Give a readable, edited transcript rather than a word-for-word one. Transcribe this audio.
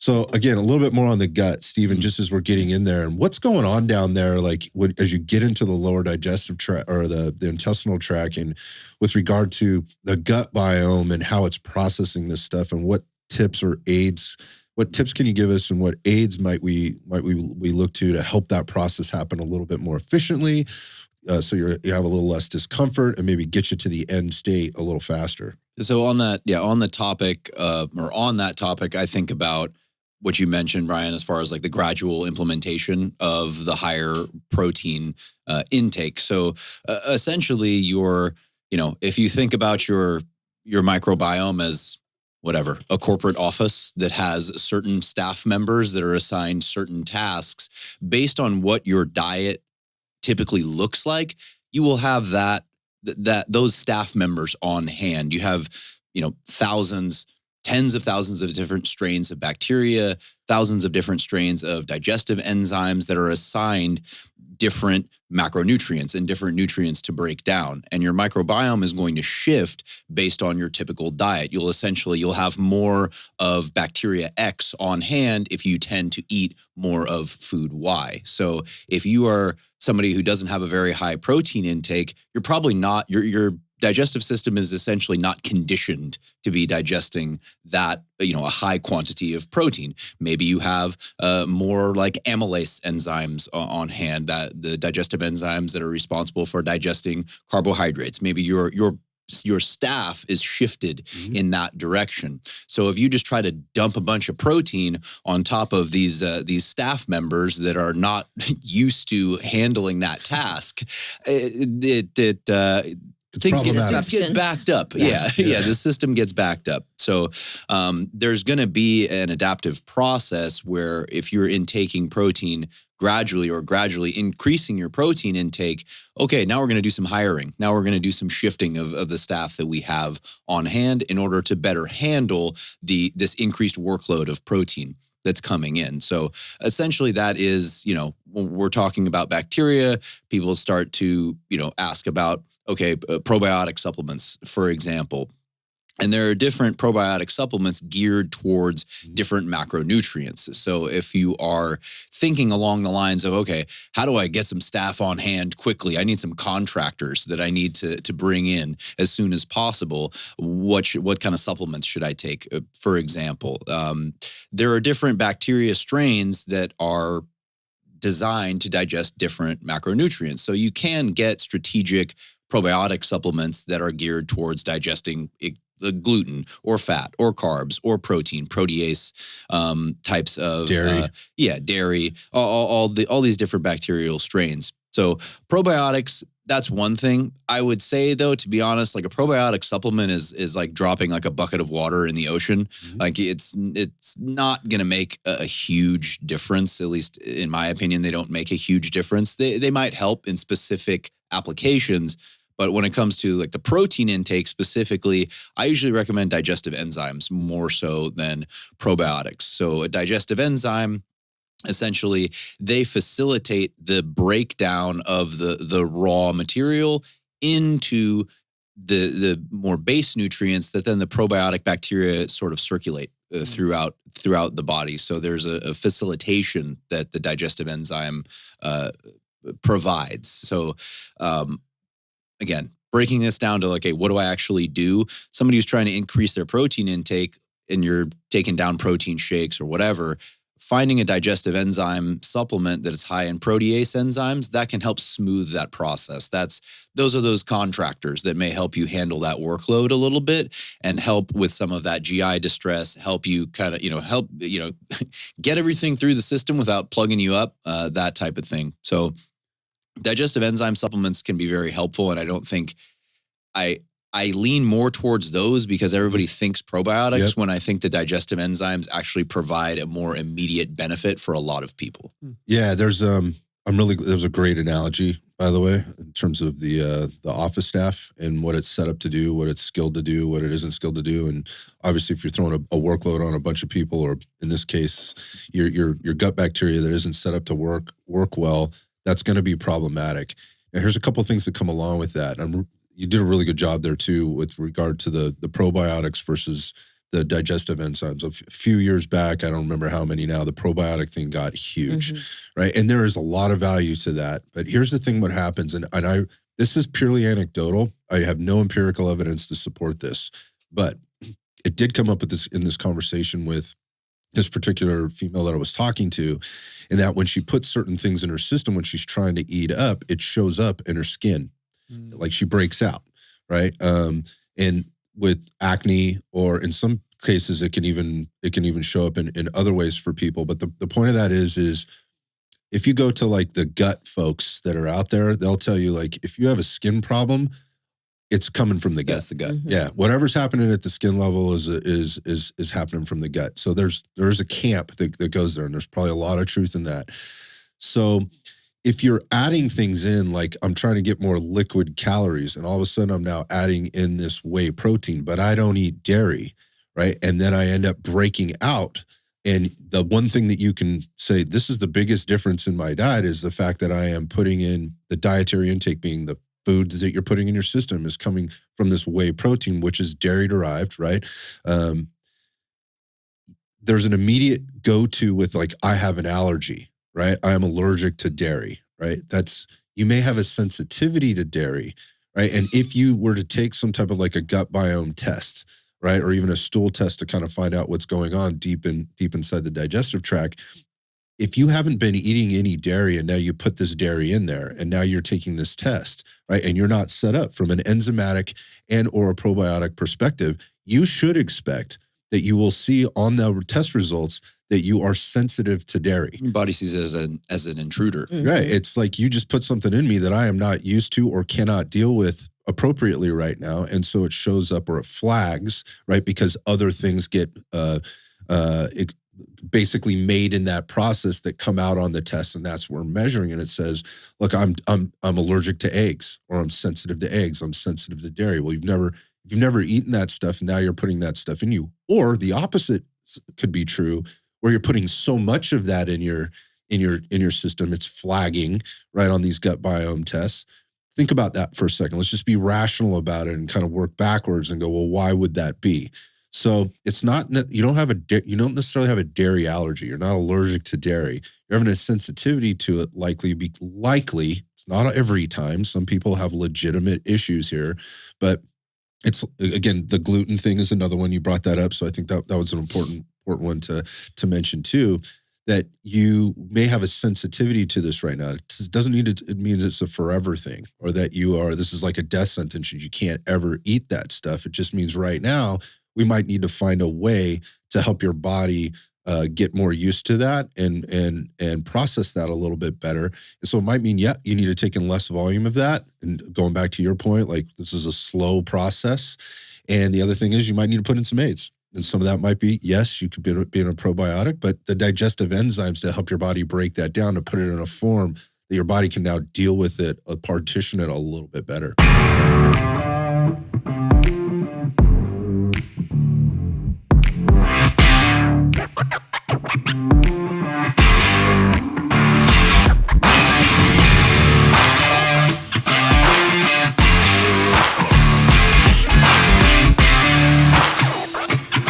So again, a little bit more on the gut, Stephen, just as we're getting in there, and what's going on down there, like as you get into the lower digestive tract or the intestinal tract, and with regard to the gut biome and how it's processing this stuff, and what tips or aids, what tips can you give us, and what aids might we look to help that process happen a little bit more efficiently, so you have a little less discomfort and maybe get you to the end state a little faster. So on that topic, I think about what you mentioned, Brian, as far as like the gradual implementation of the higher protein intake. So essentially, if you think about your microbiome as whatever, a corporate office that has certain staff members that are assigned certain tasks based on what your diet typically looks like, you will have those staff members on hand. You have, tens of thousands of different strains of bacteria, thousands of different strains of digestive enzymes that are assigned different macronutrients and different nutrients to break down. And your microbiome is going to shift based on your typical diet. You'll have more of bacteria X on hand if you tend to eat more of food Y. So if you are somebody who doesn't have a very high protein intake, you're probably not, your digestive system is essentially not conditioned to be digesting that, a high quantity of protein. Maybe you have more like amylase enzymes on hand, the digestive enzymes that are responsible for digesting carbohydrates. Maybe your staff is shifted in that direction. So if you just try to dump a bunch of protein on top of these staff members that are not used to handling that task, things get backed up. Yeah. The system gets backed up. So there's going to be an adaptive process where if you're intaking protein gradually increasing your protein intake, okay, now we're going to do some hiring. Now we're going to do some shifting of the staff that we have on hand in order to better handle this increased workload of protein that's coming in. So essentially that is, when we're talking about bacteria, people start to, ask about, okay, probiotic supplements, for example. And there are different probiotic supplements geared towards different macronutrients. So if you are thinking along the lines of, okay, how do I get some staff on hand quickly? I need some contractors that I need to bring in as soon as possible. What kind of supplements should I take? For example, there are different bacteria strains that are designed to digest different macronutrients. So you can get strategic probiotic supplements that are geared towards digesting the gluten or fat or carbs or protein, protease types of dairy. Dairy, all these different bacterial strains. So probiotics, that's one thing. I would say though, to be honest, like a probiotic supplement is like dropping like a bucket of water in the ocean. Like it's not going to make a huge difference. At least in my opinion, they don't make a huge difference. They might help in specific applications. But when it comes to like the protein intake specifically, I usually recommend digestive enzymes more so than probiotics. So a digestive enzyme, essentially, they facilitate the breakdown of the raw material into the more base nutrients that then the probiotic bacteria sort of circulate throughout the body. So there's a facilitation that the digestive enzyme provides. So again, breaking this down to like, okay, what do I actually do? Somebody who's trying to increase their protein intake and you're taking down protein shakes or whatever, finding a digestive enzyme supplement that is high in protease enzymes, that can help smooth that process. Those are those contractors that may help you handle that workload a little bit and help with some of that GI distress, help you kind of, get everything through the system without plugging you up, that type of thing. So digestive enzyme supplements can be very helpful, and I don't think I lean more towards those because everybody thinks probiotics when I think the digestive enzymes actually provide a more immediate benefit for a lot of people. Yeah, there's a great analogy, by the way, in terms of the office staff and what it's set up to do, what it's skilled to do, what it isn't skilled to do. And obviously if you're throwing a workload on a bunch of people, or in this case, your gut bacteria that isn't set up to work well, that's going to be problematic. And here's a couple of things that come along with that. You did a really good job there too with regard to the probiotics versus the digestive enzymes. A few years back, I don't remember how many now, the probiotic thing got huge, right? And there is a lot of value to that. But here's the thing, what happens, and this is purely anecdotal. I have no empirical evidence to support this, but it did come up with this in this conversation with this particular female that I was talking to, and that when she puts certain things in her system, when she's trying to eat up, it shows up in her skin. Like she breaks out, right? And with acne, or in some cases, it can even show up in other ways for people. But the point of that is if you go to like the gut folks that are out there, they'll tell you, like, if you have a skin problem, it's coming from the gut. That's the gut. Yeah, whatever's happening at the skin level is happening from the gut. So there's a camp that goes there, and there's probably a lot of truth in that. So if you're adding things in, like I'm trying to get more liquid calories, and all of a sudden I'm now adding in this whey protein, but I don't eat dairy, right? And then I end up breaking out. And the one thing that you can say, this is the biggest difference in my diet, is the fact that I am putting in the dietary intake, being the foods that you're putting in your system, is coming from this whey protein, which is dairy derived, right? There's an immediate go-to with, like, I have an allergy, right? I am allergic to dairy, right? You may have a sensitivity to dairy, right? And if you were to take some type of like a gut biome test, right, or even a stool test to kind of find out what's going on deep inside the digestive tract, if you haven't been eating any dairy and now you put this dairy in there and now you're taking this test, right, and you're not set up from an enzymatic and or a probiotic perspective, you should expect that you will see on the test results that you are sensitive to dairy. Your body sees it as an intruder. Right. It's like you just put something in me that I am not used to or cannot deal with appropriately right now. And so it shows up, or it flags, right, because other things get basically made in that process that come out on the test, and that's where we're measuring. And it says, look, I'm allergic to eggs, or I'm sensitive to eggs, I'm sensitive to dairy. Well, you've never eaten that stuff, and now you're putting that stuff in you. Or the opposite could be true, where you're putting so much of that in your system, it's flagging right on these gut biome tests. Think about that for a second. Let's just be rational about it and kind of work backwards and go, well, why would that be? So it's not, you don't necessarily have a dairy allergy. You're not allergic to dairy. You're having a sensitivity to it, likely. It's not every time. Some people have legitimate issues here, but it's, again, the gluten thing is another one. You brought that up. So I think that was an important one to mention too, that you may have a sensitivity to this right now. It doesn't mean it means it's a forever thing, or that this is like a death sentence and you can't ever eat that stuff. It just means right now we might need to find a way to help your body get more used to that and process that a little bit better. And so it might mean, you need to take in less volume of that. And going back to your point, like, this is a slow process. And the other thing is, you might need to put in some aids. And some of that might be, yes, you could be in a probiotic, but the digestive enzymes to help your body break that down, to put it in a form that your body can now deal with it, partition it a little bit better.